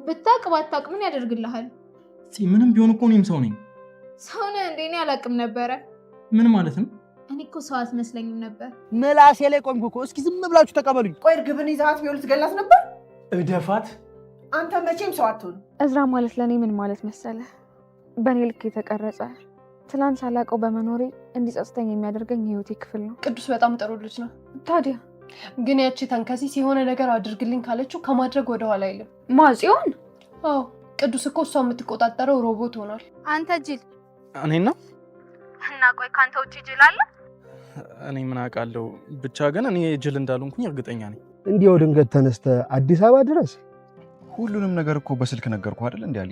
ብታቅ ባታቅ ምን ያደርግልሃል? ምንም ቢሆን እኮ እኔም ሰው ነኝ። ሰው ነህ እንዴ? እኔ አላቅም ነበረ። ምን ማለት ነው? እኔ እኮ ሰው አትመስለኝም ነበር። ምላሴ ላይ ቆምኩ እኮ። እስኪ ዝም ብላችሁ ተቀበሉኝ። ቆይ እርግብን ይዛት ቢሆን ልትገላት ነበር? እደፋት። አንተ መቼም ሰው አትሆን። እዝራ ማለት ለኔ ምን ማለት መሰለ? በኔ ልክ የተቀረጸ ትላንት ሳላውቀው በመኖሬ እንዲጸጽተኝ የሚያደርገኝ የህይወቴ ክፍል ነው። ቅዱስ በጣም ጥሩ ልጅ ነው። ታዲያ ግን ያቺ ተንከሲስ የሆነ ነገር አድርግልኝ ካለችው ከማድረግ ወደ ኋላ አይልም። ማጽዮን? አዎ ቅዱስ እኮ እሷ የምትቆጣጠረው ሮቦት ሆኗል። አንተ ጅል። እኔና እና ቆይ ካንተ ውጪ ጅል አለ? እኔ ምን አውቃለሁ። ብቻ ግን እኔ ጅል እንዳልሆንኩኝ እርግጠኛ ነኝ። እንዲያው ድንገት ተነስተ አዲስ አበባ ድረስ? ሁሉንም ነገር እኮ በስልክ ነገርኩ አይደል እንዴ አሊ?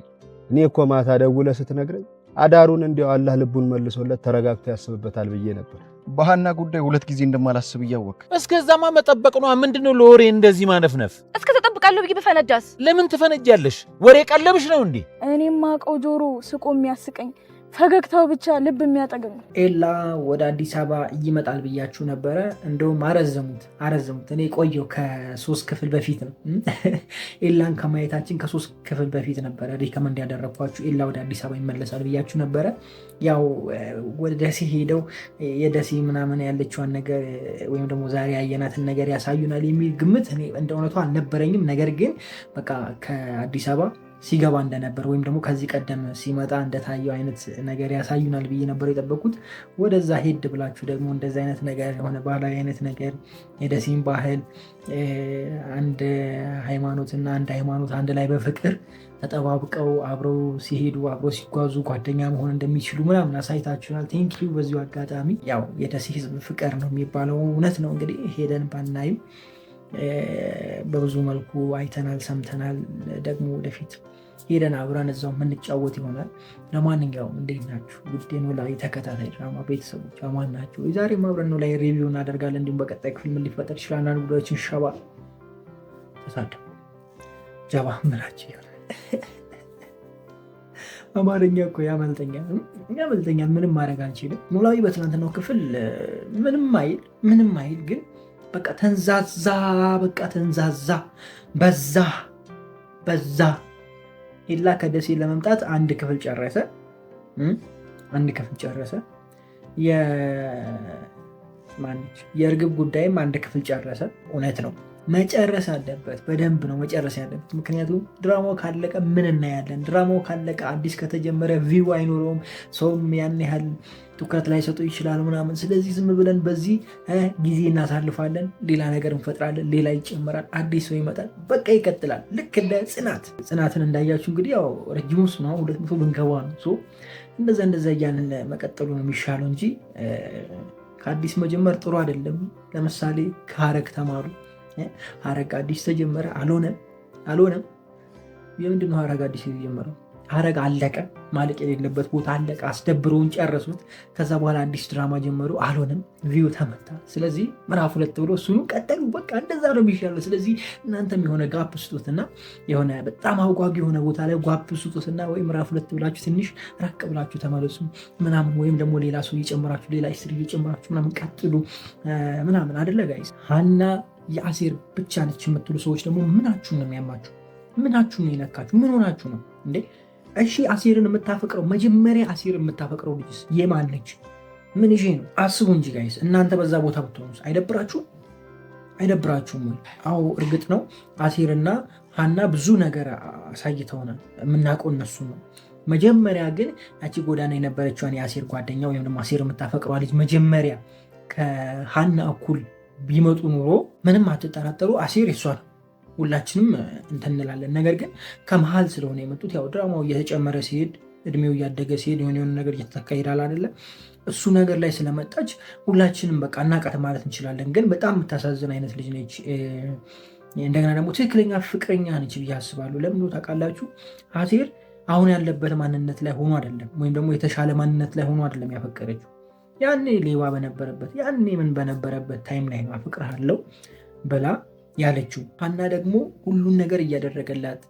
እኔ እኮ ማታ ደውለህ ስትነግረኝ አዳሩን እንዲያው አላህ ልቡን መልሶለት ተረጋግቶ ያስብበታል ብዬ ነበር። በሃና ጉዳይ 2 ጊዜ እንደማላስብ እያወቅ እስከዛማ መጠበቅ ነው። ምንድነው ለወሬ እንደዚህ ማነፍነፍ? እስከ ተጠብቃለሁ ብዬ በፈነዳስ? ለምን ትፈነጃለሽ? ወሬ ቀለብሽ ነው እንዴ? እኔም ማቀው ጆሮ ስቆ የሚያስቀኝ ፈገግታው ብቻ ልብ የሚያጠግብ ነው። ኤላ ወደ አዲስ አበባ ይመጣል ብያችሁ ነበረ። እንደውም አረዘሙት። እኔ ቆየው ከ3 ክፍል በፊት ነው ኤላን ከማየታችን ከ3 ክፍል በፊት ነበረ ሪከመንድ ያደረኳችሁ። ኤላ ወደ አዲስ አበባ ይመለሳል ብያችሁ ነበረ። ያው ወደ ደሴ ሄደው የደሴ ምናምን ያለችዋን ነገር ወይም ደግሞ ዛሬ ያየናትን ነገር ያሳዩናል የሚል ግምት እኔ እንደ እውነቱ አልነበረኝም። ነገር ግን በቃ ከአዲስ አበባ ሲገባ እንደነበር ወይም ደግሞ ከዚህ ቀደም ሲመጣ እንደታየው አይነት ነገር ያሳዩናል ብዬ ነበር የጠበቁት። ወደዛ ሄድ ብላችሁ ደግሞ እንደዚ አይነት ነገር የሆነ ባህላዊ አይነት ነገር የደሴን ባህል አንድ ሃይማኖትና አንድ ሃይማኖት አንድ ላይ በፍቅር ተጠባብቀው አብረው ሲሄዱ አብረው ሲጓዙ ጓደኛ መሆን እንደሚችሉ ምናምን አሳይታችሁናል። ቴንኪዩ። በዚሁ አጋጣሚ ያው የደሴ ህዝብ ፍቅር ነው የሚባለው እውነት ነው። እንግዲህ ሄደን ባናይም በብዙ መልኩ አይተናል፣ ሰምተናል። ደግሞ ወደፊት ሄደን አብረን እዛው የምንጫወት ይሆናል። ለማንኛውም እንዴት ናችሁ? ውድ ኖላዊ ተከታታይ ድራማ ቤተሰቦች አማን ናቸው? የዛሬ አብረን ኖላዊ ሪቪው እናደርጋለን። እንዲሁም በቀጣይ ክፍል ምን ሊፈጠር ይችላል አንዳንድ ጉዳዮችን ሸባ ተሳደቡ ጀባ ምላችሁ ይሆናል። አማርኛ እኮ ያመልጠኛል። ምንም ማድረግ አንችልም። ኖላዊ በትናንትናው ክፍል ምንም አይል ግን በቃ ተንዛዛ በዛ። ኤላ ከደሴ ለመምጣት አንድ ክፍል ጨረሰ። የእርግብ ጉዳይም አንድ ክፍል ጨረሰ። እውነት ነው መጨረስ አለበት። በደንብ ነው መጨረስ ያለበት። ምክንያቱም ድራማው ካለቀ ምን እናያለን? ድራማው ካለቀ አዲስ ከተጀመረ ቪው አይኖረውም። ሰውም ያን ያህል ትኩረት ላይ ሰጡ ይችላል ምናምን። ስለዚህ ዝም ብለን በዚህ ጊዜ እናሳልፋለን፣ ሌላ ነገር እንፈጥራለን፣ ሌላ ይጨመራል፣ አዲስ ሰው ይመጣል፣ በቃ ይቀጥላል። ልክ እንደ ጽናትን እንዳያችሁ እንግዲህ ያው ረጅሙ ነው 200 ብንገባ ነው። እንደዛ እያልን መቀጠሉ ነው የሚሻለው እንጂ ከአዲስ መጀመር ጥሩ አይደለም። ለምሳሌ ከሀረግ ተማሩ። ሀረግ አዲስ ተጀመረ፣ አልሆነም። የምንድነው ሀረግ አዲስ የተጀመረው? ሀረግ አለቀ፣ ማለቅ የሌለበት ቦታ አለቀ። አስደብረውን ጨረሱት። ከዛ በኋላ አዲስ ድራማ ጀመሩ፣ አልሆነም። ቪው ተመታ። ስለዚህ ምዕራፍ 2 ብሎ እሱኑ ቀጠሉ። በቃ እንደዛ ነው የሚሻለው። ስለዚህ እናንተም የሆነ ጋፕ ስጡትና የሆነ በጣም አጓጊ የሆነ ቦታ ላይ ጋፕ ስጡትና ወይ ምዕራፍ 2 ብላችሁ ትንሽ ራቅ ብላችሁ ተመለሱ ምናምን፣ ወይም ደግሞ ሌላ ሰው እየጨመራችሁ ሌላ ስትሪ እየጨመራችሁ ምናምን ቀጥሉ ምናምን አይደለ ጋይስ? ሀና የአሴር ብቻ ነች የምትሉ ሰዎች ደግሞ ምናችሁን ነው የሚያማችሁ? ምናችሁን ነው የነካችሁ? ምን ሆናችሁ ነው እንዴ? እሺ አሴርን የምታፈቅረው መጀመሪያ አሴርን የምታፈቅረው ልጅስ የማን ነች? ምን ይሄ ነው? አስቡ እንጂ ጋይስ፣ እናንተ በዛ ቦታ ብትሆኑ አይደብራችሁም ወይ? አዎ እርግጥ ነው አሴርና ሀና ብዙ ነገር አሳይተውናል። የምናውቀው እነሱ ነው። መጀመሪያ ግን ያቺ ጎዳና የነበረችዋን የአሴር ጓደኛ ወይም ደግሞ አሴር የምታፈቅረዋ ልጅ መጀመሪያ ከሀና እኩል ቢመጡ ኑሮ ምንም አትጠራጠሩ፣ አሴር የሷ ነው። ሁላችንም እንላለን። ነገር ግን ከመሀል ስለሆነ የመጡት ያው ድራማው እየተጨመረ ሲሄድ እድሜው እያደገ ሲሄድ የሆነ ነገር እየተተካ ይሄዳል አይደለ? እሱ ነገር ላይ ስለመጣች ሁላችንም በቃ እናቃት ማለት እንችላለን። ግን በጣም የምታሳዝን አይነት ልጅ ነች። እንደገና ደግሞ ትክክለኛ ፍቅረኛ ነች ብዬ አስባለሁ። ለምን ታውቃላችሁ? አሴር አሁን ያለበት ማንነት ላይ ሆኖ አይደለም፣ ወይም ደግሞ የተሻለ ማንነት ላይ ሆኖ አይደለም ያፈቀረችው። ያኔ ሌባ በነበረበት ያኔ ምን በነበረበት ታይም ላይ ነው አፍቅርሃለሁ ብላ ያለችው። ሀና ደግሞ ሁሉን ነገር እያደረገላት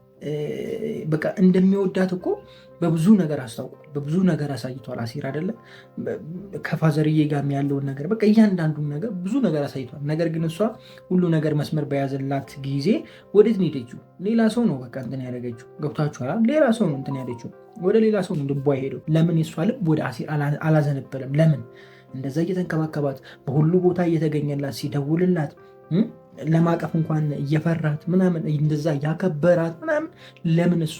በቃ እንደሚወዳት እኮ በብዙ ነገር አስታውቋል፣ በብዙ ነገር አሳይቷል። አሲር አይደለ ከፋዘርዬ ጋር ያለውን ነገር በቃ እያንዳንዱን ነገር ብዙ ነገር አሳይቷል። ነገር ግን እሷ ሁሉ ነገር መስመር በያዘላት ጊዜ ወዴት ነው ሄደችው? ሌላ ሰው ነው በቃ እንትን ያደረገችው። ገብቷችኋል? ሌላ ሰው ነው እንትን ያለችው፣ ወደ ሌላ ሰው ነው ልቧ ሄደው። ለምን የሷ ልብ ወደ አሲር አላዘነበለም? ለምን እንደዛ እየተንከባከባት በሁሉ ቦታ እየተገኘላት ሲደውልላት ለማቀፍ እንኳን እየፈራት ምናምን እንደዛ ያከበራት ምናምን ለምን እሷ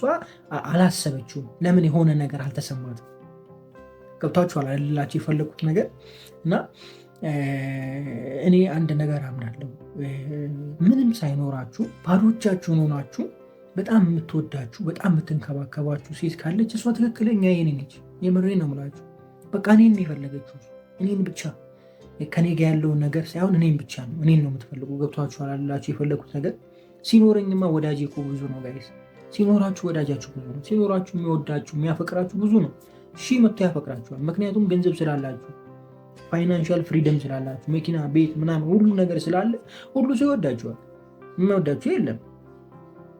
አላሰበችውም? ለምን የሆነ ነገር አልተሰማትም? ገብታችኋል አይደላችሁ የፈለኩት ነገር። እና እኔ አንድ ነገር አምናለሁ፣ ምንም ሳይኖራችሁ ባዶቻችሁን ሆናችሁ በጣም የምትወዳችሁ በጣም የምትንከባከባችሁ ሴት ካለች እሷ ትክክለኛ የኔ ነች። የምሬ ነው የምላችሁ። በቃ እኔን ነው የፈለገችው፣ እኔን ብቻ ከኔ ጋ ያለውን ነገር ሳይሆን እኔን ብቻ ነው፣ እኔን ነው የምትፈልጉ። ገብቷችኋል አይደላችሁ የፈለኩት ነገር። ሲኖረኝማ ወዳጄ እኮ ብዙ ነው ጋይስ። ሲኖራችሁ ወዳጃችሁ ብዙ ነው። ሲኖራችሁ የሚወዳችሁ የሚያፈቅራችሁ ብዙ ነው። መጥቶ ያፈቅራችኋል። ምክንያቱም ገንዘብ ስላላችሁ፣ ፋይናንሻል ፍሪደም ስላላችሁ፣ መኪና፣ ቤት ምናምን ሁሉ ነገር ስላለ ሁሉ ሰው ይወዳችኋል። የሚወዳችሁ የለም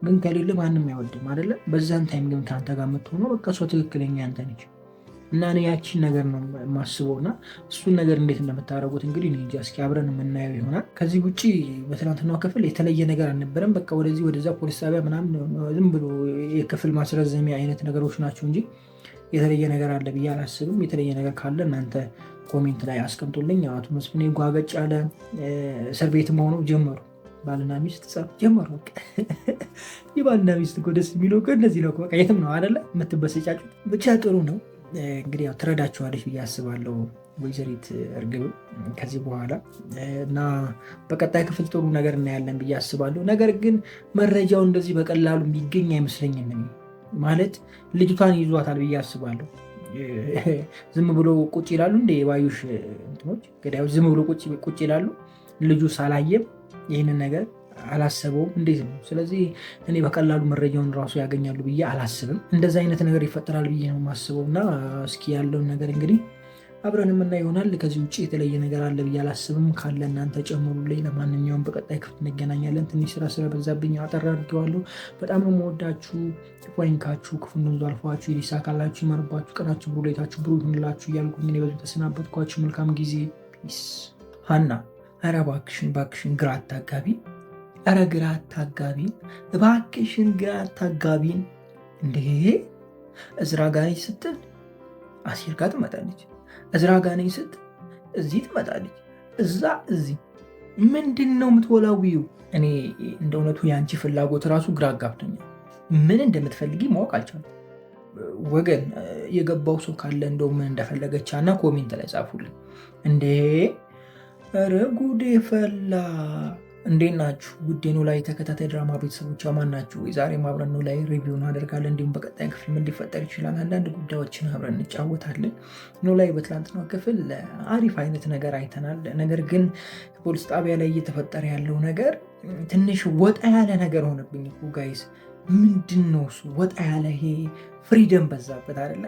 ግን ከሌለ ማንም አይወድም አይደለም። በዛን ታይም ግን ከአንተ ጋር የምትሆነው በቃ እሷ ትክክለኛ አንተ ነች። እና እኔ ያቺን ነገር ነው የማስበው። እና እሱን ነገር እንዴት እንደምታደርጉት እንግዲህ እንጃ፣ እስኪ አብረን የምናየው ይሆናል። ከዚህ ውጭ በትናንትናው ክፍል የተለየ ነገር አልነበረም። በቃ ወደዚህ ወደዛ ፖሊስ ጣቢያ ምናምን ዝም ብሎ የክፍል ማስረዘሚያ አይነት ነገሮች ናቸው እንጂ የተለየ ነገር አለ ብዬ አላስብም። የተለየ ነገር ካለ እናንተ ኮሜንት ላይ አስቀምጡልኝ። አቶ መስፍኔ ጓገጭ ያለ እስር ቤት መሆኑ ጀመሩ፣ ባልና ሚስት ጸብ ጀመሩ። የባልና ሚስት እኮ ደስ የሚለው እንደዚህ ነው። በቃ የትም ነው አይደለ የምትበሰጫጩት። ብቻ ጥሩ ነው እንግዲህ ያው ትረዳችኋለች ብዬ አስባለሁ ወይዘሪት እርግብ ከዚህ በኋላ እና በቀጣይ ክፍል ጥሩ ነገር እናያለን ብዬ አስባለሁ። ነገር ግን መረጃው እንደዚህ በቀላሉ የሚገኝ አይመስለኝም። ማለት ልጅቷን ይዟታል ብዬ አስባለሁ። ዝም ብሎ ቁጭ ይላሉ እንደ የባዩሽ እንትኖች ገዳዮች ዝም ብሎ ቁጭ ይላሉ። ልጁ ሳላየም ይህንን ነገር አላሰበውም። እንዴት ነው? ስለዚህ እኔ በቀላሉ መረጃውን ራሱ ያገኛሉ ብዬ አላስብም። እንደዚ አይነት ነገር ይፈጠራል ብዬ ነው የማስበው። እና እስኪ ያለውን ነገር እንግዲህ አብረን የምናይ ይሆናል። ከዚህ ውጭ የተለየ ነገር አለ ብዬ አላስብም። ካለ እናንተ ጨምሩልኝ። ለማንኛውም በቀጣይ ክፍል እንገናኛለን። ትንሽ ስራ ስለበዛብኝ አጠር አድርጌዋለሁ። በጣም ነው የምወዳችሁ። ፎይንካችሁ ክፉ እንደዙ አልፏችሁ ይሳካላችሁ፣ ይመርባችሁ፣ ቀናችሁ ብሩ፣ ሌታችሁ ብሩ ይሁንላችሁ እያልኩኝ እኔ በዙ ተሰናበትኳችሁ። መልካም ጊዜ። ፒስ። ሀና ኧረ እባክሽን ግራ አታጋቢ። ኧረ ግራ አታጋቢን እባክሽን፣ ግራ አታጋቢን። እንዴ እዝራ ጋር ነች ስትል አሲር ጋር ትመጣለች። እዝራ ጋር ነች ስትል እዚህ ትመጣለች። እዛ እዚህ ምንድን ነው የምትወላዊው? እኔ እንደ እውነቱ የአንቺ ፍላጎት ራሱ ግራ አጋብቶኛል። ምን እንደምትፈልጊ ማወቅ አልቻልኩም። ወገን የገባው ሰው ካለ እንደው ምን እንደፈለገች እና ኮሜንት ላይ ጻፉልኝ። እንዴ ኧረ ጉዴ ፈላ። እንዴት ናችሁ? ውድ ኖላዊ ተከታታይ ድራማ ቤተሰቦች አማን ናችሁ? ዛሬ አብረን ኖላዊ ሪቪው እናደርጋለን። እንዲሁም በቀጣይ ክፍል ምን ሊፈጠር ይችላል አንዳንድ ጉዳዮችን አብረን እንጫወታለን። ኖላዊ በትላንትናው ክፍል አሪፍ አይነት ነገር አይተናል። ነገር ግን ፖሊስ ጣቢያ ላይ እየተፈጠረ ያለው ነገር ትንሽ ወጣ ያለ ነገር ሆነብኝ እኮ ጋይስ። ምንድን ነው እሱ? ወጣ ያለ ይሄ ፍሪደም በዛበት አይደለ?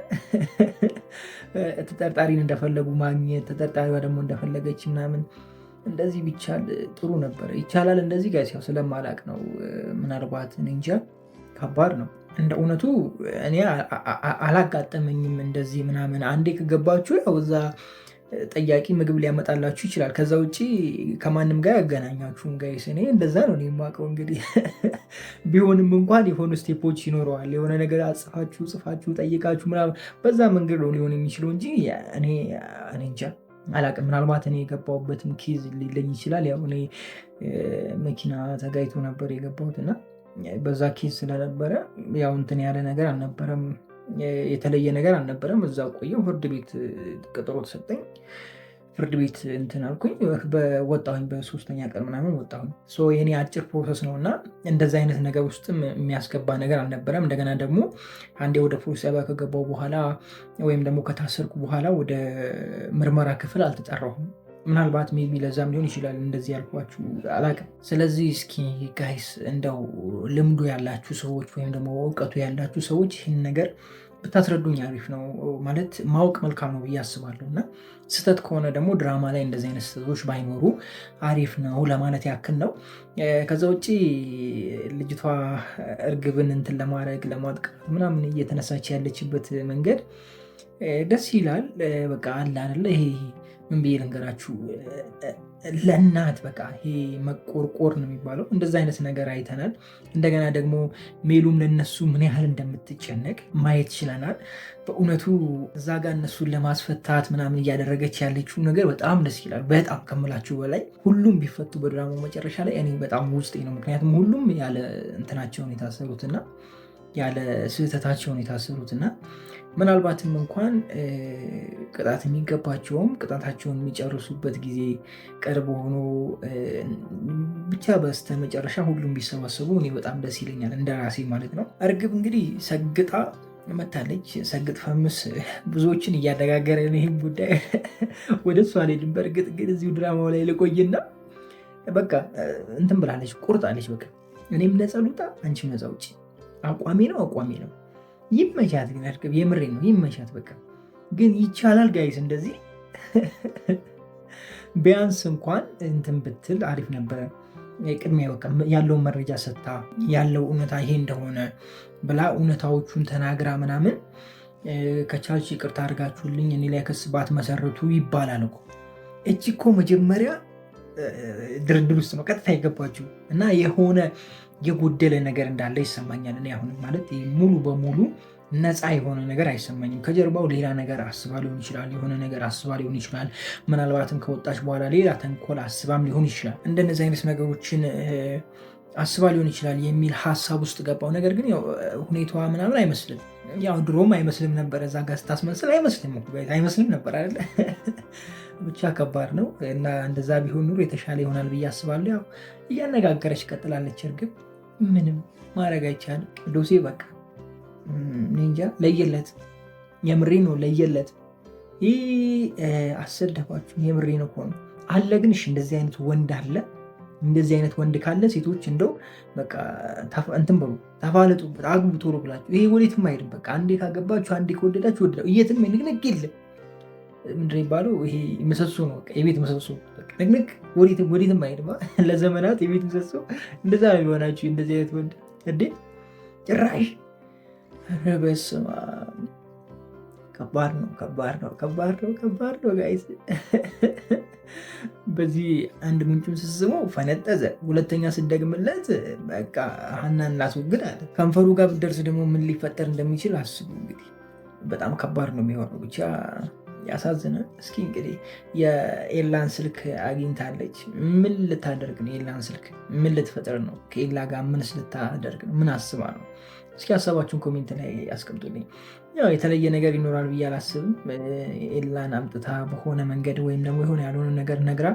ተጠርጣሪን እንደፈለጉ ማግኘት፣ ተጠርጣሪዋ ደግሞ እንደፈለገች ምናምን እንደዚህ ቢቻል ጥሩ ነበረ። ይቻላል እንደዚህ ጋር ሲያው ስለማላቅ ነው። ምናልባት እንጃ ከባድ ነው እንደ እውነቱ። እኔ አላጋጠመኝም እንደዚህ ምናምን። አንዴ ከገባችሁ ያው እዛ ጠያቂ ምግብ ሊያመጣላችሁ ይችላል። ከዛ ውጭ ከማንም ጋር ያገናኛችሁን ጋይስ። እኔ እንደዛ ነው የማውቀው። እንግዲህ ቢሆንም እንኳን የሆኑ ስቴፖች ይኖረዋል። የሆነ ነገር ጽፋችሁ ጠይቃችሁ ምናምን በዛ መንገድ ነው ሊሆን የሚችለው እንጂ እኔ እንጃ አላቅም። ምናልባት እኔ የገባሁበትም ኬዝ ሊለይ ይችላል። ያው እኔ መኪና ተጋይቶ ነበር የገባሁት እና በዛ ኬዝ ስለነበረ ያው እንትን ያለ ነገር አልነበረም፣ የተለየ ነገር አልነበረም። እዛ ቆየው። ፍርድ ቤት ቀጠሮ ተሰጠኝ። ፍርድ ቤት እንትን አልኩኝ። ወጣሁኝ። በሶስተኛ ቀን ምናምን ወጣሁኝ። የኔ አጭር ፕሮሰስ ነው እና እንደዚ አይነት ነገር ውስጥም የሚያስገባ ነገር አልነበረም። እንደገና ደግሞ አንዴ ወደ ፖሊስ ጣቢያ ከገባው በኋላ ወይም ደግሞ ከታሰርኩ በኋላ ወደ ምርመራ ክፍል አልተጠራሁም። ምናልባት ሜይ ቢ ለዛም ሊሆን ይችላል እንደዚህ ያልኳችሁ አላውቅም። ስለዚህ እስኪ ጋይስ እንደው ልምዱ ያላችሁ ሰዎች ወይም ደግሞ እውቀቱ ያላችሁ ሰዎች ይህን ነገር ብታስረዱኝ አሪፍ ነው። ማለት ማወቅ መልካም ነው ብዬ አስባለሁ። እና ስህተት ከሆነ ደግሞ ድራማ ላይ እንደዚህ አይነት ስህተቶች ባይኖሩ አሪፍ ነው ለማለት ያክል ነው። ከዛ ውጭ ልጅቷ እርግብን እንትን ለማድረግ ለማጥቃት ምናምን እየተነሳች ያለችበት መንገድ ደስ ይላል። በቃ አለ አይደለ ይሄ ምን ብዬ ልንገራችሁ፣ ለእናት በቃ ይሄ መቆርቆር ነው የሚባለው። እንደዛ አይነት ነገር አይተናል። እንደገና ደግሞ ሜሉም ለነሱ ምን ያህል እንደምትጨነቅ ማየት ችለናል። በእውነቱ እዛ ጋር እነሱን ለማስፈታት ምናምን እያደረገች ያለችው ነገር በጣም ደስ ይላል። በጣም ከምላችሁ በላይ ሁሉም ቢፈቱ በድራማው መጨረሻ ላይ እኔ በጣም ውስጤ ነው። ምክንያቱም ሁሉም ያለ እንትናቸውን የታሰሩትና ያለ ስህተታቸውን የታሰሩትና ምናልባትም እንኳን ቅጣት የሚገባቸውም ቅጣታቸውን የሚጨርሱበት ጊዜ ቅርብ ሆኖ ብቻ በስተ መጨረሻ ሁሉም ቢሰባሰቡ እኔ በጣም ደስ ይለኛል፣ እንደ ራሴ ማለት ነው። እርግብ እንግዲህ ሰግጣ መታለች። ሰግጥ ፈምስ ብዙዎችን እያነጋገረ ነው ይህም ጉዳይ ወደ እሷ አልሄድም። በእርግጥ ግን እዚሁ ድራማው ላይ ልቆይና በቃ እንትን ብላለች፣ ቁርጣለች። በቃ እኔም ነፃ ልውጣ፣ አንቺም ነፃ ውጪ። አቋሜ ነው። ይመቻት ግን እርግብ፣ የምሬ ነው ይመቻት። በቃ ግን ይቻላል ጋይስ፣ እንደዚህ ቢያንስ እንኳን እንትን ብትል አሪፍ ነበረ። ቅድሚያ በቃ ያለውን መረጃ ሰጥታ ያለው እውነታ ይሄ እንደሆነ ብላ እውነታዎቹን ተናግራ ምናምን ከቻልሽ ይቅርታ አድርጋችሁልኝ እኔ ላይ ክስ ባትመሰርቱ ይባላል እኮ። እቺ እኮ መጀመሪያ ድርድር ውስጥ ነው ቀጥታ የገባችሁ እና የሆነ የጎደለ ነገር እንዳለ ይሰማኛል። እኔ አሁንም ማለት ሙሉ በሙሉ ነፃ የሆነ ነገር አይሰማኝም። ከጀርባው ሌላ ነገር አስባ ሊሆን ይችላል፣ የሆነ ነገር አስባ ሊሆን ይችላል። ምናልባትም ከወጣች በኋላ ሌላ ተንኮል አስባም ሊሆን ይችላል። እንደነዚህ አይነት ነገሮችን አስባ ሊሆን ይችላል የሚል ሀሳብ ውስጥ ገባው። ነገር ግን ሁኔታዋ ምናምን አይመስልም። ያው ድሮም አይመስልም ነበር፣ እዛ ጋር ስታስመስል አይመስልም ነበር አይደለ? ብቻ ከባድ ነው እና እንደዛ ቢሆን ኑሮ የተሻለ ይሆናል ብዬ አስባለሁ። ያው እያነጋገረች ቀጥላለች እርግብ፣ ምንም ማድረግ አይቻልም። ዶሴ በቃ እንጃ ለየለት፣ የምሬ ነው ለየለት። ይህ አሰደባችሁ፣ የምሬ ነው እኮ ነው አለ። ግን እሺ እንደዚህ አይነት ወንድ አለ። እንደዚህ አይነት ወንድ ካለ ሴቶች እንደው በቃ እንትን በሉ፣ ተፋለጡበት፣ አግቡ ቶሎ ብላችሁ። ይሄ ወዴትም አይሄድም። በቃ አንዴ ካገባችሁ፣ አንዴ ከወደዳችሁ ወደዳችሁ፣ የትም ንቅንቅ የለም። ምንድን የሚባለው ይሄ ምሰሶ ነው፣ የቤት ምሰሶ ንቅንቅ፣ ወዴትም አይሄድም። ለዘመናት የቤት ምሰሶ እንደዛ ነው የሚሆናችሁ። እንደዚህ አይነት ወንድ እንዴ ጭራሽ! ኧረ በስመ አብ! ከባድ ነው ጋይስ። በዚህ አንድ ምንጩን ስስመው ፈነጠዘ፣ ሁለተኛ ስደግምለት በቃ ሀናን ላስወግድ አለ። ከንፈሩ ጋር ብትደርስ ደግሞ ምን ሊፈጠር እንደሚችል አስቡ እንግዲህ። በጣም ከባድ ነው የሚሆነው። ብቻ ያሳዝናል። እስኪ እንግዲህ የኤላን ስልክ አግኝታለች። ምን ልታደርግ ነው? ኤላን ስልክ ምን ልትፈጥር ነው? ከኤላ ጋር ምንስ ልታደርግ ነው? ምን አስባ ነው? እስኪ ሀሳባችሁን ኮሜንት ላይ ያስቀምጡልኝ። ያው የተለየ ነገር ይኖራል ብዬ አላስብም። ኤላን አምጥታ በሆነ መንገድ ወይም ደግሞ የሆነ ያልሆነ ነገር ነግራ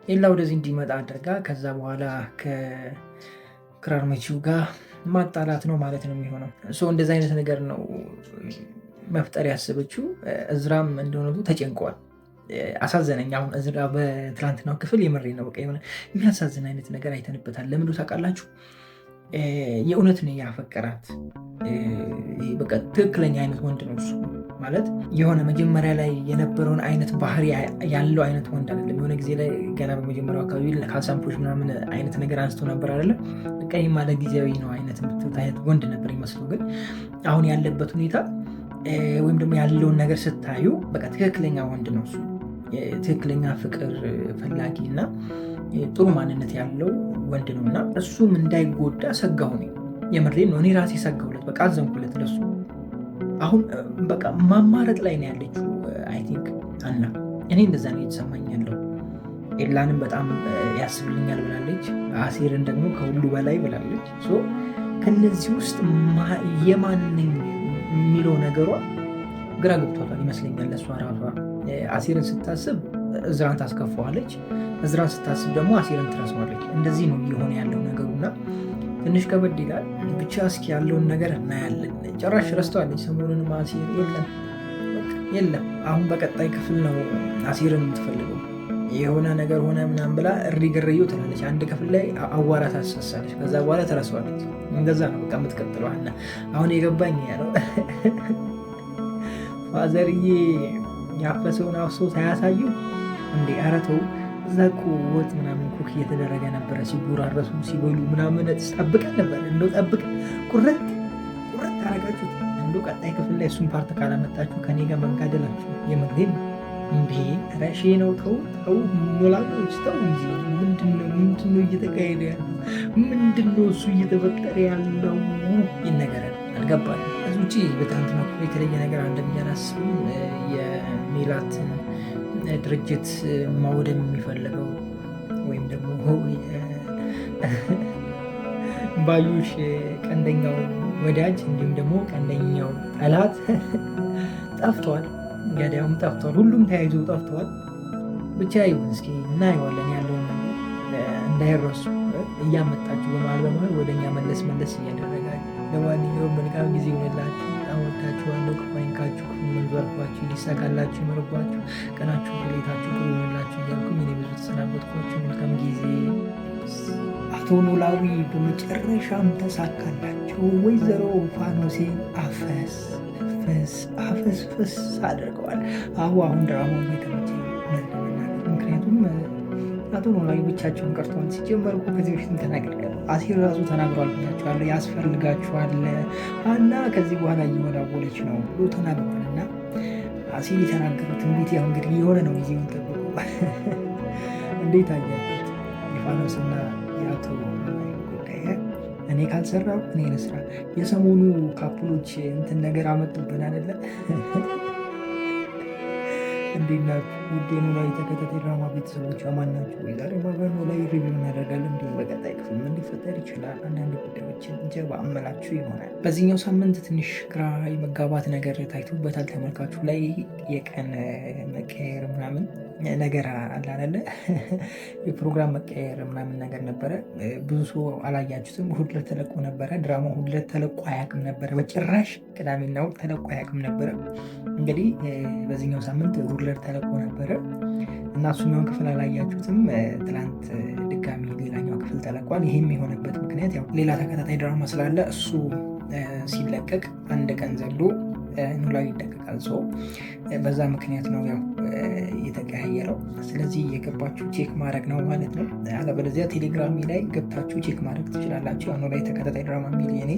ኤላ ወደዚህ እንዲመጣ አድርጋ ከዛ በኋላ ከክራር መቺው ጋር ማጣላት ነው ማለት ነው የሚሆነው። እንደዚህ አይነት ነገር ነው መፍጠር ያሰበችው። እዝራም እንደሆነቱ ተጨንቀዋል። አሳዘነኝ። አሁን እዝራ በትላንትናው ክፍል የምሬ ነው በቃ የሆነ የሚያሳዝን አይነት ነገር አይተንበታል። ለምንድን ታውቃላችሁ? የእውነት ነው ያፈቀራት። በቃ ትክክለኛ አይነት ወንድ ነው እሱ። ማለት የሆነ መጀመሪያ ላይ የነበረውን አይነት ባህሪ ያለው አይነት ወንድ አይደለም። የሆነ ጊዜ ላይ ገና በመጀመሪያው አካባቢ ከሳምፖች ምናምን አይነት ነገር አንስቶ ነበር አይደለም። በቃ ይህ ማለት ጊዜያዊ ነው አይነት አይነት ወንድ ነበር ይመስለው። ግን አሁን ያለበት ሁኔታ ወይም ደግሞ ያለውን ነገር ስታዩ በቃ ትክክለኛ ወንድ ነው እሱ። ትክክለኛ ፍቅር ፈላጊ እና ጥሩ ማንነት ያለው ወንድ ነው እና እሱም እንዳይጎዳ ሰጋሁ ነው። የምሬን ነው። እኔ ራሴ ሰጋሁለት፣ በቃ አዘንኩለት ለሱ። አሁን በቃ ማማረጥ ላይ ነው ያለችው አይ ቲንክ አና። እኔ እንደዛ ነው የተሰማኝ ያለው። ኤላንም በጣም ያስብልኛል ብላለች፣ አሴርን ደግሞ ከሁሉ በላይ ብላለች። ከነዚህ ውስጥ የማንኝ የሚለው ነገሯ ግራ ገብቷታል ይመስለኛል ለእሷ ራሷ። አሴርን ስታስብ እዝራን ታስከፋዋለች፣ እዝራን ስታስብ ደግሞ አሴርን ትረሳዋለች። እንደዚህ ነው እየሆነ ያለው ነገሩና ትንሽ ከበድ ይላል። ብቻ እስኪ ያለውን ነገር እናያለን። ጭራሽ ረስተዋለች ሰሞኑንም አሴር የለም። አሁን በቀጣይ ክፍል ነው አሴርን የምትፈልገው። የሆነ ነገር ሆነ ምናምን ብላ እሪ ግርዩ ትላለች። አንድ ክፍል ላይ አዋራ ታስሳለች። ከዛ በኋላ ትረሳዋለች። እንደዛ ነው በቃ የምትቀጥለው። አሁን የገባኝ ያለው ፋዘርዬ ያፈሰውን አፍሶ ሳያሳዩ እንዴ ኧረ ተው። እዛ እኮ ወጥ ምናምን ኩክ እየተደረገ ነበረ፣ ሲጎራረሱ ሲበሉ ምናምን ጠብቀን ነበር። እንደው ጠብቀን ቁርጥ ታረጋችሁት። እንደው ቀጣይ ክፍል ላይ እሱን ፓርት ካላመጣችሁ ከኔ ጋር መንጋደላችሁ የምግብ እንዴ ረሼ ነው። ተው ኖላዎች ተው እንጂ ምንድነው እየተካሄደ ያለው? ምንድነው እሱ እየተፈጠረ ያለው? ይነገራል አልገባል። ከዚህ ውጭ በትናንትና ክፍል የተለየ ነገር አለ ብዬ አላስብም። የሜላትን ድርጅት ማውደም የሚፈልገው ወይም ደግሞ ባዩሽ ቀንደኛው ወዳጅ እንዲሁም ደግሞ ቀንደኛው ጠላት ጠፍቷል። ገዳዩም ጠፍቷል። ሁሉም ተያይዞ ጠፍቷል። ብቻ ይሁን እስኪ እናየዋለን። ያለውን ነገር እንዳይረሱ እያመጣችሁ በመሀል ወደኛ መለስ እያደረጋችሁ። ለማንኛውም መልካም ጊዜ ይሆንላችሁ። በጣም ወዳችኋለሁ። ክፉ አይንካችሁ፣ ክፉ መንዙ አልፏችሁ፣ ሊሳካላችሁ ይመርባችሁ፣ ቀናችሁ ሁሌታችሁ ጥሩ ይሆንላችሁ እያልኩኝ እኔ ብዙ ተሰናበትኳችሁ። መልካም ጊዜ። አቶ ኖላዊ በመጨረሻም ተሳካላቸው። ወይዘሮ ፋኖሴን አፈስፈስ አድርገዋል። አሁን ድራማው የተመቸ ምክንያቱም አቶ ኖላዊ ብቻቸውን ቀርተዋል። ሲጀመር እኮ ከዚህ በፊት ተናግሬያለሁ። አሲር ራሱ ተናግሯል ብያቸዋለሁ። ያስፈልጋቸዋል ሀና ከዚህ በኋላ እየወላወለች ነው ብሎ ተናግሯል። እና አሲር የተናገሩት እንዴት ያው እንግዲህ የሆነ ነው ጊዜውን ጠብቁ። እንዴት አያችሁት? የፋኖስና የአቶ ኖላዊ ጉዳይ እኔ ካልሰራው እኔ ልስራ። የሰሞኑ ካፕሎች እንትን ነገር አመጡብን አይደለ? እንዴት ናችሁ? ውድ የኖላዊ ተከታታይ ድራማ ቤተሰቦች አማን ናችሁ? ዛሬ በኖላዊ ሪቪው እናደርጋለን። እንዲሁም በቀጣይ ክፍል ምን ሊፈጠር ይችላል አንዳንድ ጉዳዮችን ጀባ አመላችሁ ይሆናል። በዚህኛው ሳምንት ትንሽ ግራ የመጋባት ነገር ታይቶበታል ተመልካቹ ላይ። የቀን መቀየር ምናምን ነገር አለ አይደለ? የፕሮግራም መቀየር ምናምን ነገር ነበረ። ብዙ ሰው አላያችሁትም። እሑድ ዕለት ተለቆ ነበረ። ድራማው እሑድ ዕለት ተለቆ አያውቅም ነበረ። በጭራሽ ቅዳሜና እሑድ ተለቆ አያውቅም ነበረ። እንግዲህ በዚህኛው ሳምንት እሑድ ዕለት ተለቆ ነበረ እና እሱኛውን ክፍል አላያችሁትም። ትናንት ድጋሚ ሌላኛው ክፍል ተለቋል። ይህም የሆነበት ምክንያት ያው ሌላ ተከታታይ ድራማ ስላለ እሱ ሲለቀቅ አንድ ቀን ዘሎ ኖላዊ ይለቀቃል። ሰው በዛ ምክንያት ነው ያው የተቀያየረው። ስለዚህ የገባችሁ ቼክ ማድረግ ነው ማለት ነው። አለበለዚያ ቴሌግራም ላይ ገብታችሁ ቼክ ማድረግ ትችላላችሁ። ኖላዊ ተከታታይ ድራማ የሚል የኔ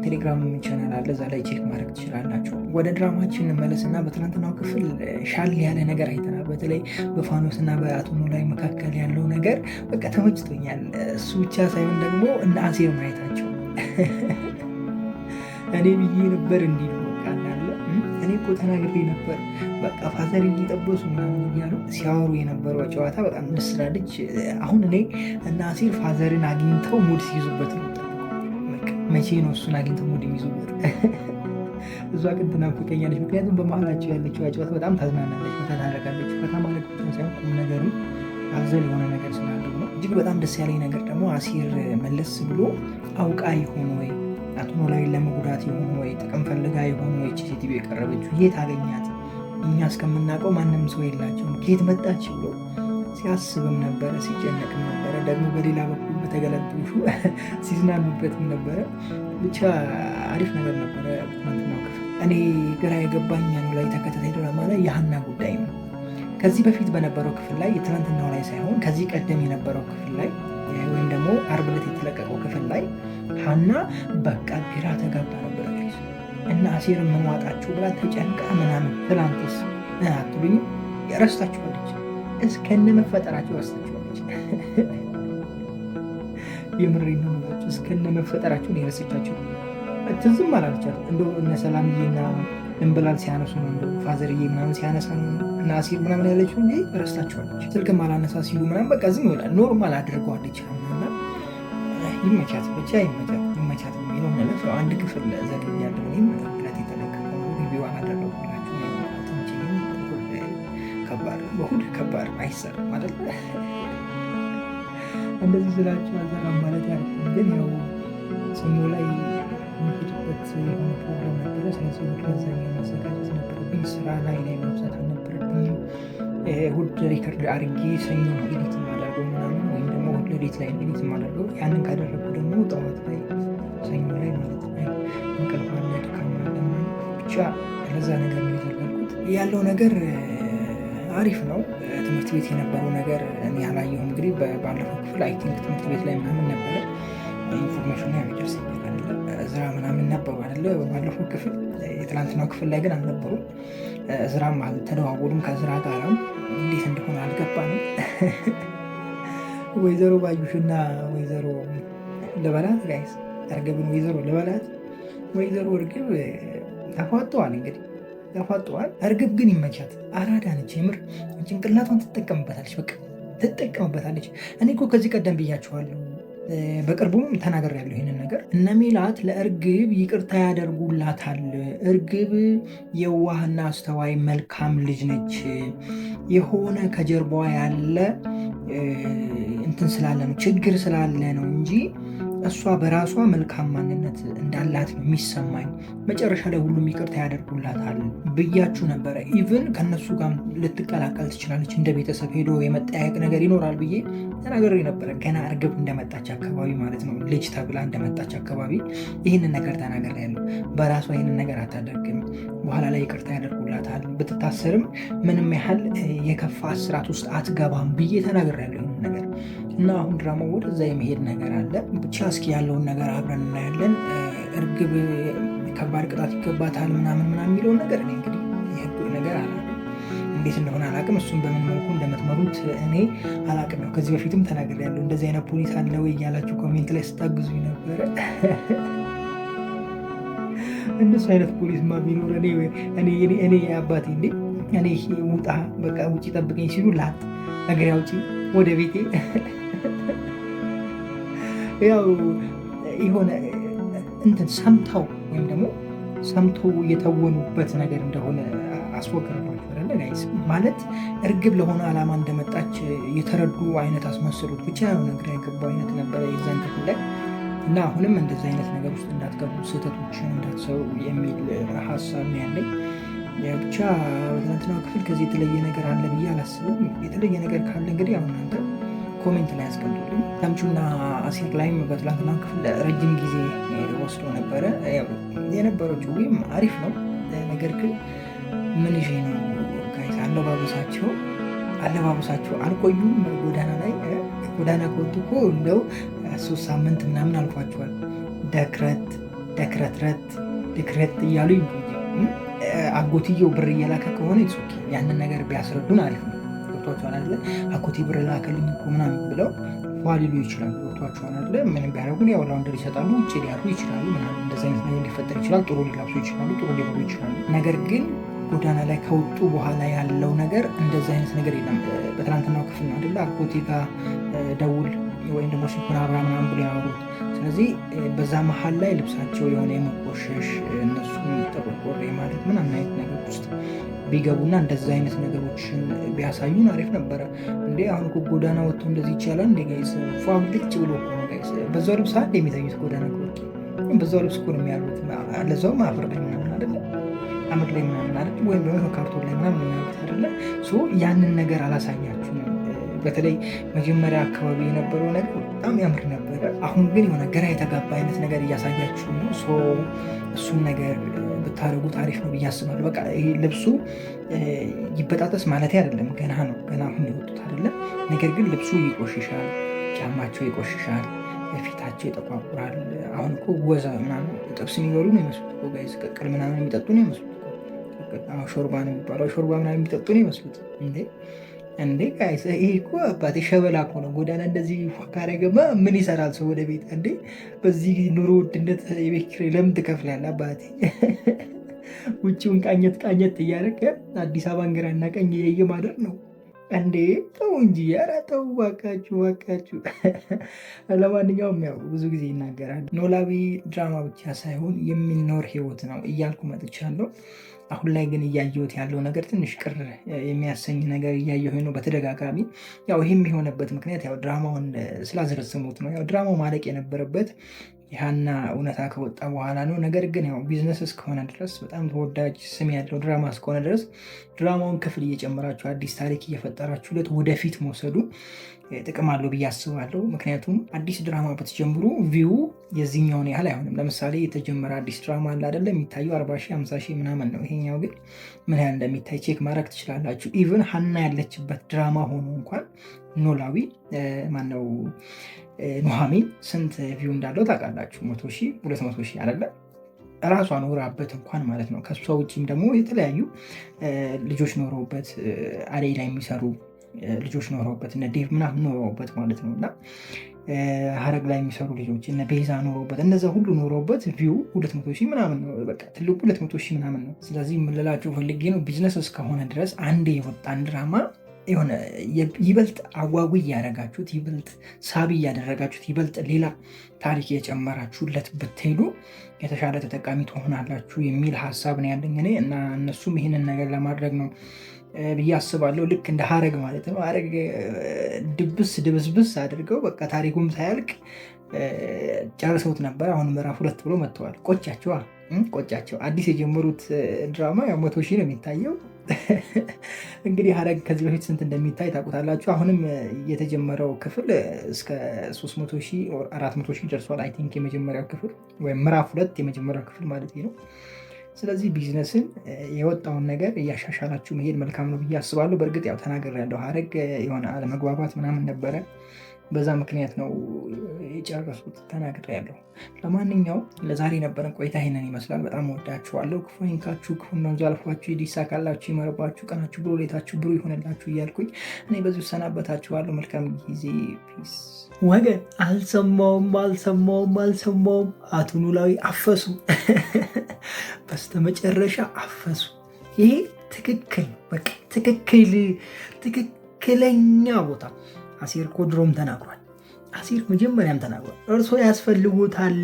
ቴሌግራም ቻናል አለ። እዛ ላይ ቼክ ማድረግ ትችላላችሁ። ወደ ድራማችን እንመለስና በትናንትናው ክፍል ሻል ያለ ነገር አይተናል። በተለይ በፋኖስና በአቶ ኖላዊ መካከል ያለው ነገር በቃ ተመችቶኛል። እሱ ብቻ ሳይሆን ደግሞ እነ አሴር ማየታቸው እኔ ብዬ ነበር እንዲህ እኔ እኮ ተናግሬ ነበር። በቃ ፋዘር እየጠበሱ ምናምን እያሉ ሲያወሩ የነበረው ጨዋታ በጣም ደስ ስላለች አሁን እኔ እና አሴር ፋዘርን አግኝተው ሙድ ሲይዙበት ነው። መቼ ነው እሱን አግኝተው ሙድ የሚይዙበት? እሷ ግን ትናፍቀኛለች። ምክንያቱም በመሀላቸው ያለችው ጨዋታ በጣም ታዝናናለች፣ ታታረጋለች። ፈታ ማለት ብቻ ሳይሆን ቁም ነገሩ አዘል የሆነ ነገር ስላለው ነው። እጅግ በጣም ደስ ያለኝ ነገር ደግሞ አሴር መለስ ብሎ አውቃ ይሆን ወይ አቶ ኖላዊን ለመጉዳት የሆኑ ወይ ጥቅም ፈልጋ የሆኑ ወይ ሴትዮ የቀረበችው የት አገኛት? እኛ እስከምናውቀው ማንም ሰው የላቸውም ከየት መጣች ብሎ ሲያስብም ነበረ፣ ሲጨነቅም ነበረ። ደግሞ በሌላ በኩል በተገለጡሹ ሲዝናኑበትም ነበረ። ብቻ አሪፍ ነገር ነበረ ትናንትናው ክፍል። እኔ ግራ የገባኝ ኖላዊ ተከታታይ ድራማ ላይ የሀና ጉዳይ ነው። ከዚህ በፊት በነበረው ክፍል ላይ የትናንትናው ላይ ሳይሆን ከዚህ ቀደም የነበረው ክፍል ላይ ወይም ደግሞ ዓርብ ዕለት የተለቀቀው ክፍል ላይ ሀና በቃ ግራ ተጋባ ነበር እና አሴር የምንዋጣችሁ ብላ ተጨንቃ ምናምን። ትናንትስ አትሉኝ? ረስታችኋለች፣ እስከነ መፈጠራችሁ ረስታችኋለች። የምሬን ነው የምላችሁ፣ እስከነ መፈጠራችሁን የረሰቻችሁ ትዝም አላለቻት። እንደው እነ ሰላምዬና እንብላል ሲያነሱ ነው እንደ ፋዘርዬ ምናምን ሲያነሳ ነው እና አሴር ምናምን ያለችው እንጂ ረስታችኋለች። ስልክም አላነሳ ሲሉ ምናምን በቃ ዝም ይላል። ኖርማል አድርገዋለች እና ይመቻት፣ ብቻ ይመቻት የሚለው ነለፍ አንድ ክፍል ዘግያለሁ። እኔም ዕለት የተለቀቀው ሪቪው አላደረጉላችሁ ከባድ በሁድ ከባድ አይሰራም ማለት እንደዚህ ስላችሁ አልሰራም ማለት ያለ ግን ያው ሰኞ ላይ የሚሄድበት የሆነ ፕሮግራም ነበረ። ስለዚህ ወደዛ መዘጋጀት ነበረብኝ። ስራ ላይ መብዛት አልነበረብኝም። እሑድ ሪከርድ አድርጌ ሰኞ ነው ኤዲት የማደርገው ምናምን፣ ወይም ደግሞ እሑድ ሌሊት ላይ ኤዲት የማደርገው። ያንን ካደረግኩ ደግሞ ጠዋት ላይ ሰኞ ላይ ማለት ነው እንቅልፍ አለ፣ ድካም አለ፣ ብቻ ለዛ ነገር ነው የተዘጋልኩት። ያለው ነገር አሪፍ ነው። ትምህርት ቤት የነበረው ነገር እኔ አላየሁም። እንግዲህ ባለፈው ክፍል አይ ቲንክ ትምህርት ቤት ላይ ምናምን ነበረ ኢንፎርሜሽን ያደርስ እዝራ ምናምን ነበሩ አይደለ? ባለፈው ክፍል የትላንትናው ክፍል ላይ ግን አልነበሩም። እዝራም አልተደዋወሉም ከእዝራ ጋርም እንዴት እንደሆነ አልገባንም። ወይዘሮ ባዩሽና ወይዘሮ ልበላት ጋይስ እርግብን ወይዘሮ ልበላት ወይዘሮ እርግብ ተፋጠዋል። እንግዲህ ተፋጠዋል። እርግብ ግን ይመቻት፣ አራዳ ነች። የምር ጭንቅላቷን ትጠቀምበታለች፣ በቃ ትጠቀምበታለች። እኔ እኮ ከዚህ ቀደም ብያችኋለሁ፣ በቅርቡም ተናግሬያለሁ ይህንን ነገር። እነ ሜላት ለእርግብ ይቅርታ ያደርጉላታል። እርግብ የዋህና አስተዋይ መልካም ልጅ ነች። የሆነ ከጀርባዋ ያለ እንትን ስላለ ነው፣ ችግር ስላለ ነው እንጂ እሷ በራሷ መልካም ማንነት እንዳላት ነው የሚሰማኝ። መጨረሻ ላይ ሁሉም ይቅርታ ያደርጉላታል ብያችሁ ነበረ። ኢቭን ከነሱ ጋር ልትቀላቀል ትችላለች፣ እንደ ቤተሰብ ሄዶ የመጠያየቅ ነገር ይኖራል ብዬ ተናግሬ ነበረ። ገና እርግብ እንደመጣች አካባቢ ማለት ነው፣ ልጅ ተብላ እንደመጣች አካባቢ ይህንን ነገር ተናግሬያለሁ። በራሷ ይህንን ነገር አታደርግም፣ በኋላ ላይ ይቅርታ ያደርጉላታል፣ ብትታሰርም ምንም ያህል የከፋ እስራት ውስጥ አትገባም ብዬ ተናግሬያለሁ ይህንን ነገር እና አሁን ድራማው ወደዛ የመሄድ ነገር አለ። ብቻ እስኪ ያለውን ነገር አብረን እናያለን። እርግብ ከባድ ቅጣት ይገባታል ምናምን የሚለውን ነገር እኔ እንግዲህ የህግ ነገር አላውቅም፣ እንዴት እንደሆነ አላውቅም። እሱም በምን መልኩ እንደምትመሩት እኔ አላውቅም። ያው ከዚህ በፊትም ተናግሬያለሁ። እንደዚህ አይነት ፖሊስ አለ ወይ እያላችሁ ኮሜንት ላይ ስታግዙኝ ነበረ። እንደሱ አይነት ፖሊስማ ቢኖር እኔ አባቴ እንዴ እኔ ውጣ በቃ ውጭ ጠብቀኝ ሲሉ ላጥ ነገር ያውጪ ወደ ቤቴ ያው የሆነ እንትን ሰምተው ወይም ደግሞ ሰምተው የተወኑበት ነገር እንደሆነ አስወገረባቸው አይደለ ጋይስ? ማለት እርግብ ለሆነ ዓላማ እንደመጣች የተረዱ አይነት አስመሰሉት። ብቻ ነው ነገር ያገባው አይነት ነበረ የዛን ክፍል ላይ እና አሁንም እንደዚህ አይነት ነገር ውስጥ እንዳትገቡ፣ ስህተቶችን እንዳትሰሩ የሚል ሀሳብ ነው ያለኝ። ብቻ በትናንትናው ክፍል ከዚህ የተለየ ነገር አለ ብዬ አላስብም። የተለየ ነገር ካለ እንግዲህ አሁን እናንተ ኮሜንት ላይ ያስቀምጡልኝ። ተምቹና አሲር ላይም በትናንትናው ክፍል ረጅም ጊዜ ወስዶ ነበረ። የነበረው ጭዊም አሪፍ ነው። ነገር ግን ምን ይዤ ነው ጋይስ፣ አለባበሳቸው አልቆዩም። ጎዳና ከወጡ እኮ እንደው 3 ሳምንት ምናምን አልፏቸዋል። ድክረት እያሉ አጎትየው ብር እየላከ ከሆነ ያንን ነገር ቢያስረዱን አሪፍ ነው። ገብቷቸዋል አይደለ? አጎቴ ብር ላከልኝ እኮ ምናምን ብለው ሊሉ ይችላሉ። ገብቷቸዋል አይደለ? ምንም ቢያደርጉን ያው ላውንደር ይሰጣሉ፣ ውጭ ሊያሉ ይችላሉ ምናምን። እንደዚህ አይነት ነገር ሊፈጠር ይችላል። ጥሩ ሊለብሱ ይችላሉ፣ ጥሩ ሊበሉ ይችላሉ። ነገር ግን ጎዳና ላይ ከወጡ በኋላ ያለው ነገር እንደዚህ አይነት ነገር የለም። በትናንትናው ክፍል ነው አይደለ? አጎቴ ጋር ደውል ወይም ደግሞ ስልኩን አብራ ምናምን ብሎ ያወሩት። ስለዚህ በዛ መሀል ላይ ልብሳቸው የሆነ የመቆሸሽ እነሱ ተቆርቆሬ ማለት ምናምን አይነት ነገር ውስጥ ቢገቡና እንደዚ አይነት ነገሮችን ቢያሳዩን አሪፍ ነበረ። እንዴ አሁን እኮ ጎዳና ወጥቶ እንደዚህ ይቻላል እንዴ ጋይስ? ፏብልጭ ብሎ እኮ ነው ጋይስ። በዛው ልብስ አንድ የሚታዩት ጎዳና ከወጡ በዛው ልብስ እኮ ነው የሚያሉት። ለዛውም አፈር ላይ ምናምን አይደለ? አመድ ላይ ምናምን አይደለ? ወይም ደግሞ ካርቶን ላይ ምናምን የሚያሉት አይደለ? ያንን ነገር አላሳያችሁም። በተለይ መጀመሪያ አካባቢ የነበረው ነገር በጣም ያምር ነበረ። አሁን ግን የሆነ ግራ የተጋባ አይነት ነገር እያሳያችሁ ነው። እሱን ነገር ብታደርጉት አሪፍ ነው ብዬ አስባለሁ። በቃ ይሄ ልብሱ ይበጣጠስ ማለት አይደለም፣ ገና ነው፣ ገና አሁን የወጡት አይደለም። ነገር ግን ልብሱ ይቆሽሻል፣ ጫማቸው ይቆሽሻል፣ ፊታቸው ይጠቋቁራል። አሁን እኮ ወዛ ምናምን ጥብስ የሚበሉ ነው ይመስሉት እኮ ጋይስ፣ ቅቅል ምናምን የሚጠጡ ነው ይመስሉት። ሾርባ ነው የሚባለው፣ ሾርባ ምናምን የሚጠጡ ነው ይመስሉት እንዴ ጋይስ። ይሄ እኮ አባቴ ሸበላ እኮ ነው። ጎዳና እንደዚህ ካረገማ ምን ይሰራል ሰው ወደ ቤት እንዴ? በዚህ ኑሮ ውድነት የቤት ኪራይ ለምን ትከፍላለህ አባቴ? ውጭውን ቃኘት እያደረገ አዲስ አበባ ግራና ቀኝ የማደር ነው እንዴ? ተው እንጂ፣ ኧረ ተው እባካችሁ። ለማንኛውም ያው ብዙ ጊዜ ይናገራል፣ ኖላዊ ድራማ ብቻ ሳይሆን የሚኖር ህይወት ነው እያልኩ መጥቻለሁ። አሁን ላይ ግን እያየሁት ያለው ነገር ትንሽ ቅር የሚያሰኝ ነገር እያየሁ ነው በተደጋጋሚ። ያው ይህም የሆነበት ምክንያት ያው ድራማውን ስላዘረዘሙት ነው። ያው ድራማው ማለቅ የነበረበት የሀና እውነታ ከወጣ በኋላ ነው። ነገር ግን ያው ቢዝነስ እስከሆነ ድረስ በጣም ተወዳጅ ስም ያለው ድራማ እስከሆነ ድረስ ድራማውን ክፍል እየጨመራችሁ አዲስ ታሪክ እየፈጠራችሁለት ወደፊት መውሰዱ ጥቅም አለው ብዬ አስባለሁ። ምክንያቱም አዲስ ድራማ በተጀምሩ ቪው የዚህኛውን ያህል አይሆንም። ለምሳሌ የተጀመረ አዲስ ድራማ አለ አይደለ? የሚታየው 40 ሺህ 50 ሺህ ምናምን ነው። ይሄኛው ግን ምን ያህል እንደሚታይ ቼክ ማድረግ ትችላላችሁ። ኢቭን ሀና ያለችበት ድራማ ሆኖ እንኳን ኖላዊ ማነው ኑሐሚን ስንት ቪው እንዳለው ታውቃላችሁ? 100 ሺህ 200 ሺህ አይደለ? ራሷ ኖራበት እንኳን ማለት ነው። ከሷ ውጭም ደግሞ የተለያዩ ልጆች ኖረውበት አደይ ላይ የሚሰሩ ልጆች ኖረውበት እነ ዴቭ ምናምን ኖረውበት ማለት ነው። እና ሀረግ ላይ የሚሰሩ ልጆች እነ ቤዛ ኖረውበት እነዛ ሁሉ ኖረውበት ቪው 200 ሺህ ምናምን ነው። በቃ ትልቁ 200 ሺህ ምናምን ነው። ስለዚህ የምልላችሁ ፈልጌ ነው ቢዝነስ እስከሆነ ድረስ አንዴ የወጣን ድራማ የሆነ ይበልጥ አጓጉ እያደረጋችሁት ይበልጥ ሳቢ እያደረጋችሁት ይበልጥ ሌላ ታሪክ የጨመራችሁለት ብትሄዱ የተሻለ ተጠቃሚ ትሆናላችሁ የሚል ሀሳብ ነው ያለኝ እኔ እና እነሱም ይህንን ነገር ለማድረግ ነው ብዬ አስባለሁ። ልክ እንደ ሀረግ ማለት ነው። ሀረግ ድብስብስ አድርገው በቃ ታሪኩም ሳያልቅ ጨርሰውት ነበር። አሁን ምዕራፍ 2 ብሎ መጥተዋል። ቆጫቸው አዲስ የጀመሩት ድራማ 100 ሺህ ነው የሚታየው። እንግዲህ ሀረግ ከዚህ በፊት ስንት እንደሚታይ ታውቁታላችሁ። አሁንም የተጀመረው ክፍል እስከ 300 ሺህ 400 ሺህ ደርሷል። አይ ቲንክ የመጀመሪያው ክፍል ወይም ምዕራፍ 2 የመጀመሪያው ክፍል ማለት ነው። ስለዚህ ቢዝነስን የወጣውን ነገር እያሻሻላችሁ መሄድ መልካም ነው ብዬ አስባለሁ። በእርግጥ ያው ተናግሬያለሁ። ሀረግ የሆነ አለመግባባት ምናምን ነበረ። በዛ ምክንያት ነው የጨረሱት። ተናግሬያለሁ። ለማንኛውም ለዛሬ ነበረን ቆይታ ይሄንን ይመስላል። በጣም ወዳችኋለሁ። ክፉ ይንካችሁ፣ ክፉ ነው አልፏችሁ፣ ይሳካላችሁ፣ ይመርባችሁ፣ ቀናችሁ ብሩ፣ ሌታችሁ ብሩ ይሆንላችሁ እያልኩኝ እኔ በዚሁ ሰናበታችኋለሁ። መልካም ጊዜ። ፒስ። ወገን አልሰማውም። አቶ ኖላዊ አፈሱ። በስተመጨረሻ አፈሱ። ይሄ ትክክል፣ በቃ ትክክለኛ ቦታ። አሲር እኮ ድሮም ተናግሯል። አሲር መጀመሪያም ተናግሯል። እርሶ ያስፈልጉታል፣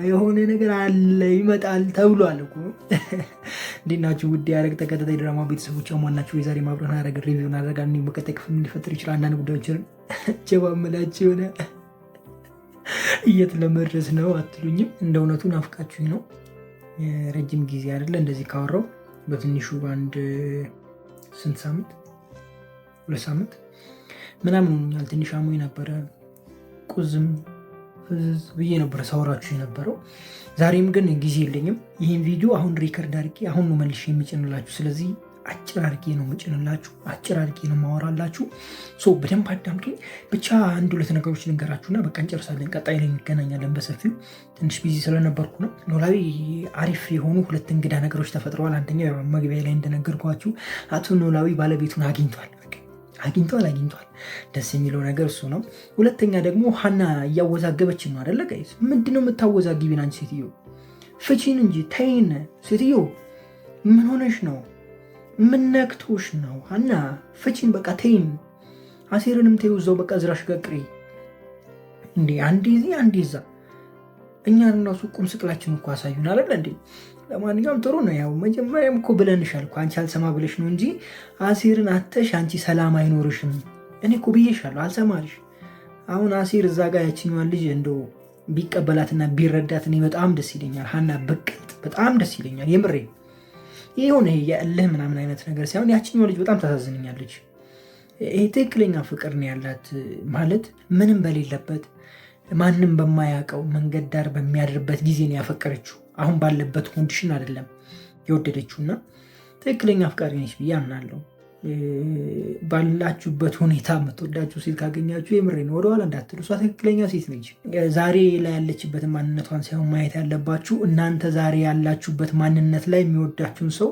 የሆነ ነገር አለ ይመጣል ተብሏል እኮ። እንዴት ናችሁ ውድ የሀረግ ተከታታይ ድራማ ቤተሰቦች? ማናችሁ? የዛሬ ማብረን ሀረግ ሪቪው እናደርጋለን። በቀጣይ ክፍል ሊፈጥር ይችላል አንዳንድ ጉዳዮችን ጀባመላችሁ የሆነ የት ለመድረስ ነው አትሉኝም? እንደ እውነቱ ናፍቃችሁኝ ነው። ረጅም ጊዜ አይደለ እንደዚህ ካወራው በትንሹ በአንድ ስንት ሳምንት 2 ሳምንት ምናምን ሆኖኛል። ትንሽ አሞኝ ነበረ። ቁዝም ፍዝዝ ብዬ ነበረ ሳወራችሁ የነበረው። ዛሬም ግን ጊዜ የለኝም። ይህን ቪዲዮ አሁን ሪከርድ አድርጌ አሁን ነው መልሼ የሚጭንላችሁ። ስለዚህ አጭር አድርጌ ነው የምጭንላችሁ፣ አጭር አድርጌ ነው የማወራላችሁ። በደንብ አዳምጡኝ። ብቻ 1-2 ነገሮች ልንገራችሁና በቃ እንጨርሳለን። ቀጣይ ላይ እንገናኛለን በሰፊው። ትንሽ ቢዚ ስለነበርኩ ነው። ኖላዊ አሪፍ የሆኑ 2 እንግዳ ነገሮች ተፈጥረዋል። አንደኛው መግቢያ ላይ እንደነገርኳችሁ አቶ ኖላዊ ባለቤቱን አግኝቷል። ደስ የሚለው ነገር እሱ ነው። ሁለተኛ ደግሞ ሀና እያወዛገበችን ነው አደለ ጋይስ? ምንድነው የምታወዛግቢን አንቺ ሴትዮ? ፍቺን እንጂ ተይን ሴትዮ። ምን ሆነሽ ነው? ምን ነክቶሽ ነው? ሀና ፍቺን በቃ ተይን። አሲርንም ተይው እዛው በቃ ዝራሽ ገቅሪ እንዴ። አንዴ እዚህ አንዴ እዛ። እኛ ራሱ ቁም ስቅላችን እኮ አሳዩን አለ እንዴ። ለማንኛውም ጥሩ ነው። ያው መጀመሪያም እኮ ብለንሻል እኮ አንቺ አልሰማ ብለሽ ነው እንጂ አሲርን አተሽ አንቺ ሰላም አይኖርሽም። እኔ እኮ ብዬሻለሁ አልሰማልሽ። አሁን አሲር እዛ ጋር ያችኛዋን ልጅ እንደው ቢቀበላትና ቢረዳት እኔ በጣም ደስ ይለኛል። ሀና በቅልጥ በጣም ደስ ይለኛል። የምሬ የሆነ የእልህ ምናምን አይነት ነገር ሳይሆን ያችኛዋ ልጅ በጣም ታሳዝነኛለች። ይሄ ትክክለኛ ፍቅር ነው ያላት ማለት ምንም በሌለበት ማንም በማያውቀው መንገድ ዳር በሚያድርበት ጊዜ ነው ያፈቀረችው። አሁን ባለበት ኮንዲሽን አይደለም የወደደችው እና ትክክለኛ አፍቃሪ ነች ብዬ አምናለሁ። ባላችሁበት ሁኔታ የምትወዳችሁ ሴት ካገኛችሁ የምሬን ወደኋላ እንዳትሉ። እሷ ትክክለኛ ሴት ነች። ዛሬ ላይ ያለችበትን ማንነቷን ሳይሆን ማየት ያለባችሁ እናንተ ዛሬ ያላችሁበት ማንነት ላይ የሚወዳችሁን ሰው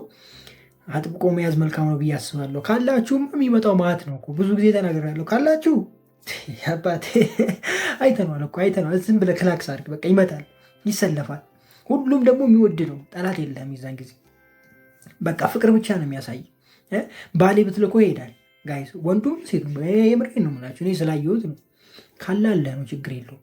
አጥብቆ መያዝ መልካም ነው ብዬ አስባለሁ። ካላችሁም የሚመጣው ማለት ነው እኮ ብዙ ጊዜ ተናግሬያለሁ። ካላችሁ አባቴ አይተነዋል። ዝም ብለህ ክላክስ አድርግ በቃ ይመጣል፣ ይሰለፋል። ሁሉም ደግሞ የሚወድ ነው። ጠላት የለም የዛን ጊዜ። በቃ ፍቅር ብቻ ነው የሚያሳይ። ባሌ ብትልኮ ይሄዳል ጋይስ፣ ወንዱም ሴቱ። የምሬን ነው የምላችሁ እኔ ስላየሁት ነው። ካላለ ነው ችግር የለውም።